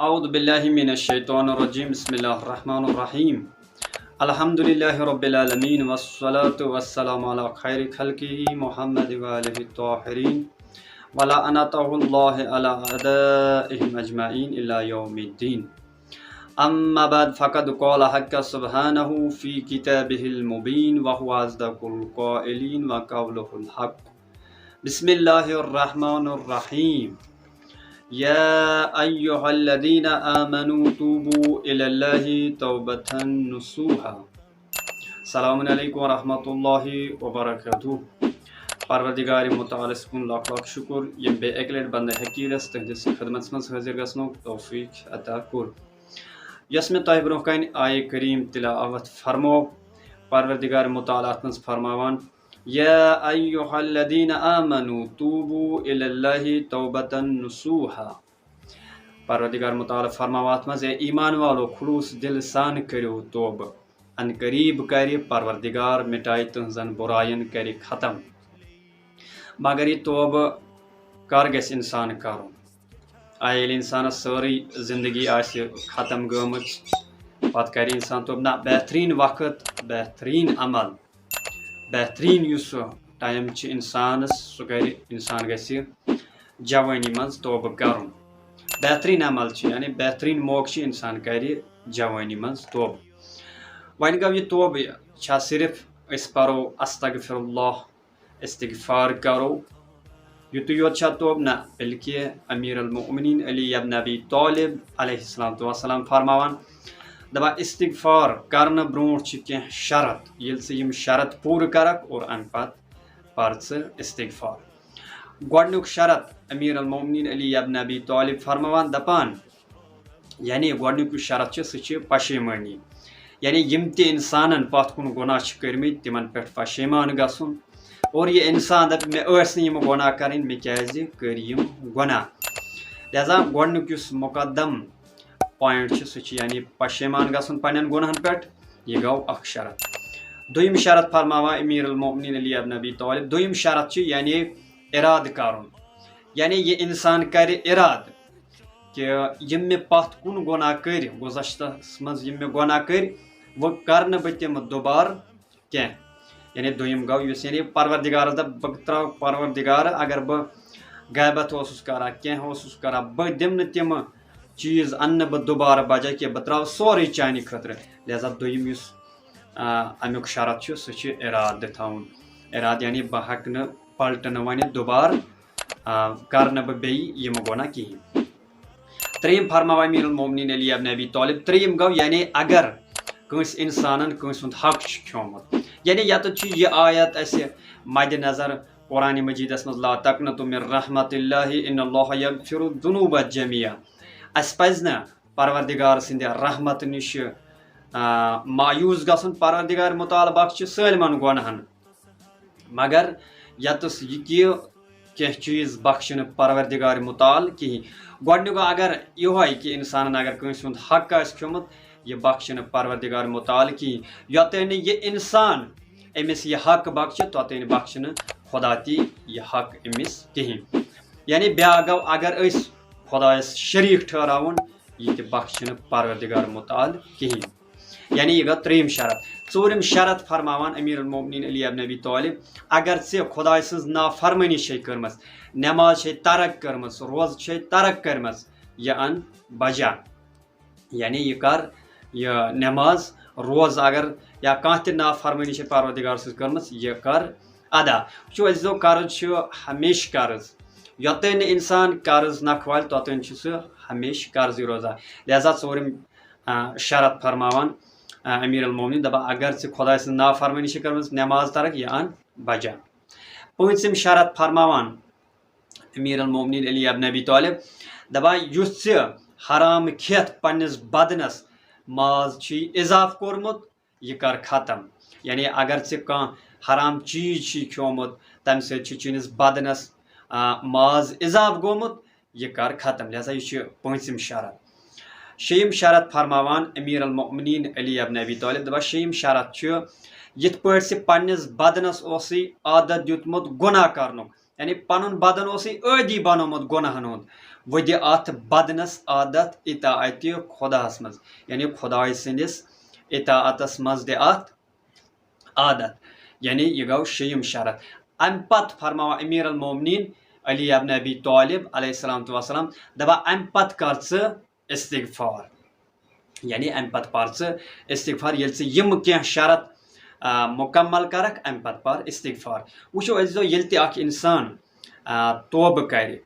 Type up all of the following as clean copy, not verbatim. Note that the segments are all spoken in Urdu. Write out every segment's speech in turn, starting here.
اعوذ باللہ من الشیطان الرجیم بسم اللہ الرحمن الرحیم الحمد للہ رب العالمین والصلاة والسلام علی خیر خلقہ محمد وآلہ الطاہرین ولعنۃ اللہ علی اعدائہم اجمعین الی یوم الدین اما بعد فقد قال حق سبحانہ فی کتابہ المبین وهو اصدق القائلین وقولہ الحق بسم اللہ الرحمن الرحیم یا ایہا الذین آمنوا توبوا الی اللہ توبۃ نصوحا۔ السلام علیکم ورحمۃ اللہ وبرکاتہ۔ پروردگار متعالس کن لاکھ لاکھ شکر یم بے اکہ لٹہ بندہ حقیرس تہندس خدمت مز حاضر گژھنک توفیق عطا کور۔ یس میں تہ برونٛہہ کنہ آیہ کریم تلاوت فرمو، پروردگار متعال اتھ مز فرماوان یا ایہا الذین آمنوا توبوا الی اللہ توبۃ نصوحا۔ پروردگار متعال فرماوات مز اے ایمان والو خلوص دل سان کرو توبہ، ان قریب کر پروردگار مٹائے تہذن برائن کر ختم۔ مگر یہ توبہ کر گژھِ انسان کرُن؟ ییٚلہِ انسانس سٲرٕے زندگی آسہِ ختم گٔمٕژ پتہٕ کرِ انسان توبہ؟ نہ، بہترین وقت، بہترین عمل، بہترین یُس ٹائم چھُ انسانس سُہ کرِ انسان گژھِ جوانی منٛز توبہ کرُن۔ بہترین عمل چھُ یعنی بہترین موقع چھُ انسان کرِ جوانی منٛز توبہ۔ وۄنۍ گوٚو یہِ توبہ چھا صرف أسۍ پرو استغفر اللہ، استغفار کرو، یُتُے یوت چھا توبہ؟ نہ، بلکہ امیر المؤمنین علی ابن ابی طالب علیہ الصلوۃ والسلام فرماوان دپان استغفار کرنہٕ برونٛٹھ چھِ کینٛہہ شرط، ییٚلہِ ژٕ یِم شرط پوٗرٕ کرکھ اور امہِ پتہٕ پر ژٕ استغفار۔ گۄڈنیُک شرط امیر المؤمنین علی ابن ابی طالب فرماوان دپان یعنی گۄڈنیُک یُس شرط چھُ سُہ چھِ پشیمٲنی، یعنی یِم تہِ انسانن پتھ کُن گۄناہ چھِ کٔرمٕتۍ تِمن پٮ۪ٹھ پشیمان گژھُن، اور یہ انسان دپ مےٚ ٲسۍ نہٕ یِم گۄناہ کرٕنۍ، مےٚ کیازِ کٔرۍ یِم گۄناہ۔ لہذا گۄڈنیُک یُس مقدم پویِنٹ چھُ سُہ چھُ یعنی پشیمان گژھُن پننٮ۪ن گۄناہن پٮ۪ٹھ، یہِ گوٚو اکھ شرط۔ دوٚیِم شرط فرماوان امیر المؤمنین علی ابن ابی طالب، دوٚیِم شرط چھُ یعنی ارادٕ کرُن، یعنی یہ انسان کرِ ارادٕ کہ یِم مےٚ پتھ کُن گۄناہ کٔرۍ گُزشتس منٛز، یِم مےٚ گۄناہ کٔرۍ وۄنۍ کر نہٕ بہٕ تِم دُبارٕ کینٛہہ۔ یعنی دوٚیِم گوٚو یُس یعنی پروردگارس دپ بہٕ تراو پروردگار اگر بہٕ غیبت اوسُس کران، کینٛہہ اوسُس کران، بہٕ دِمہٕ نہٕ تِم چیٖز اَنہٕ نہٕ بہٕ دُبارٕ بجا کینٛہہ، بہٕ تراو سورُے چانہِ خٲطرٕ۔ لہذا دوٚیِم یُس امیُک شرط چھُ سُہ چھُ ارادٕ تھاوُن، ارادٕ یعنی بہٕ ہٮ۪کہٕ نہٕ پلٹہٕ وۄنۍ دُبارٕ کر نہٕ بہٕ بیٚیہِ یِم گۄناہ کِہیٖنۍ۔ ترٛیٚیِم فرماوان امیر المؤمنین علی ابن ابی طالب، ترٛیٚیِم گوٚو یعنی اگر کٲنٛسہِ انسانن کٲنٛسہِ ہُنٛد حق چھُ کھیومُت، یعنی یتٮ۪تھ چھُ یہِ آیت اسہِ مدِ نظر قرآنِ مجیدس منٛز لا تقنطوا من رحمت اللہ ان اللہ یغفر الذنوب جمیعا۔ اسہِ پزِ نہٕ پروردگار سٕنٛدِ رحمت نِش مایوٗس گژھُن، پروردگار مُتعال بخشِ سٲلمن گۄناہن، مگر یتس یہِ کہِ کینٛہہ چیٖز بخشہِ نہٕ پروردگار مُتعال کِہیٖنۍ۔ گۄڈنیُک گوٚو اگر یِہوے کہِ انسانن اگر کٲنٛسہِ ہُنٛد حق آسہِ کھیومُت یہ بخشہِ نہٕ پروردگار مُتعال کِہیٖنۍ، یوٚتانۍ نہٕ یہِ انسان أمِس یہِ حق بخشہِ توٚتانۍ بخشہِ نہٕ خۄدا تہِ یہِ حق أمِس کِہیٖنۍ۔ یعنی بیٛاکھ گوٚو اگر أسۍ خۄدایس شریٖک ٹھٔہراوُن یہِ تہِ بخشہِ نہٕ پروردگار مُتعال کِہیٖنۍ، یعنی یہِ گوٚو ترٛیٚیِم شرط۔ ژوٗرِم شرط فرماوان امیر المؤمنین علی ابن ابی طالب، اگر ژےٚ خۄداے سٕنٛز نافرمٲنی چھے کٔرمٕژ، نٮ۪ماز چھے ترک کٔرمٕژ، روزٕ چھے ترک کٔرمٕژ، یہِ ان بجا، یعنی یہِ کر یہ نٮ۪ماز روزٕ اگر یا کانٛہہ تہِ نافرمٲنی چھے پروردگار سٕنٛز کٔرمٕژ یہِ کر ادا۔ وٕچھو أسۍ قرض چھُ ہمیشہِ قرض، یوٚتانۍ نہٕ انسان قرض نہ کھوالہِ توٚتانۍ چھُ سُہ ہمیشہِ قرضٕے روزان۔ لہذا ژوٗرِم شرط فرماوان امیر المؤمنین دپان اگر ژےٚ خۄداے سٕنٛز نافرمٲنی چھے کٔرمٕژ، نٮ۪ماز ترک، یہِ ان بجا۔ پٲنٛژِم شرط فرماوان امیر المؤمنین علی ابن ابی طالب دپان یُس ژےٚ حرام کھٮ۪تھ پننِس بدنس ماز چھُے اضافہٕ کوٚرمُت یہِ کر ختم، یعنی اگر ژےٚ کانٛہہ حرام چیٖز چھُے کھیومُت تمہِ سۭتۍ چھُ چٲنِس بدنس ماز اضافہٕ گوٚمُت یہِ کر ختم۔ لہذا یہِ چھُ پٲنٛژِم شرط۔ شیٚیِم شرط فرماوان امیر المؤمنین علی ابن ابی طالب دپان شیٚیِم شرط چھُ یِتھ پٲٹھۍ ژےٚ پننِس بدنس اوسُے عادت دیُتمُت گۄناہ کرنُک، یعنی پنن بدن اوسٕے عٲدی بنومُت گۄناہن ہُنٛد ودِ اتھ بدنس عادت اطاعتِ خۄداہس منٛز یعنی خۄداے سٕنٛدِس اطاعتس منٛز دِ اتھ عادت یعنی یہ گو شیٚیِم شرط امہِ پتہٕ فرماوان امیر المومنین علی ابن ابی طالب علیہ السلام وسلام دپان امہِ پتہٕ کر ژٕ استغفار یعنی امہِ پتہٕ پر ژٕ استغفار ییٚلہِ ژٕ یِم کینٛہہ شرط مکمل کرکھ امہِ پتہٕ پر استغفار وٕچھو عزیزو ییٚلہِ تہِ اکھ انسان توبہٕ کرِ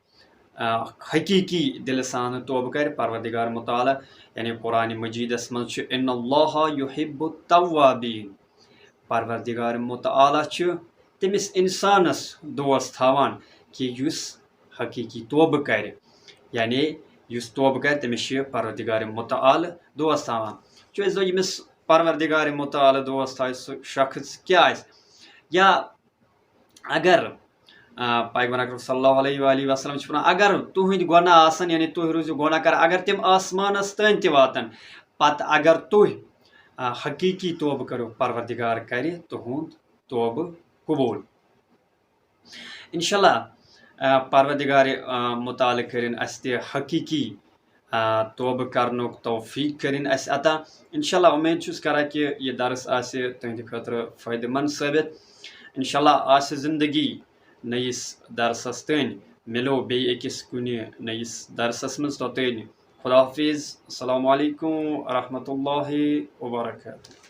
حقیقی دلہٕ سان توبہٕ کرِ پروردگار مطالعہ یعنی قرآن مجیدس منٛز چھُ ان اللہ یحب التوابین پروردگار مطالعہ چھُ تٔمِس انسانس دوس تھاوان کہ یُس حقیقی توبہٕ کرِ یعنی یُس توبہٕ کرِ تٔمِس چھُ پروردگار مطالعہ دوس تھاوان چھُ أسۍ دۄہ ییٚمِس پروردگار مطالعہ دوس تھایہِ سُہ شخص کیٛاہ آسہِ یا اگر پیغمبر اکرم صلی اللہ علیہ وآلہ وسلم چھُ ونان اگر تُہنٛدۍ گۄناہ آسن یعنی تُہۍ روٗزِو گۄناہ کر اگر تِم آسمانس تانۍ تہِ واتن پتہٕ اگر تُہۍ حقیقی توبہٕ کٔرِو پروردگار کرِ تُہُنٛد توبہٕ قبوٗل انشاءاللہ پروردگار مطالعہ کٔرِنۍ اَسہِ تہِ حقیقی توبہٕ کرنُک توفیق کٔرِنۍ اَسہِ عطا انشاءاللہ اُمید چھُس کران کہ یہِ درس آسہِ تُہنٛدِ خٲطرٕ فٲیدٕ منٛد ثٲبت انشاءاللہ آسہِ زندگی نٔیِس درسس تانۍ مِلو بیٚیہِ أکِس کُنہِ نٔیِس درسس منٛز توٚتانۍ خدا حافظ السلام علیکم ورحمۃ اللہ وبرکاتہ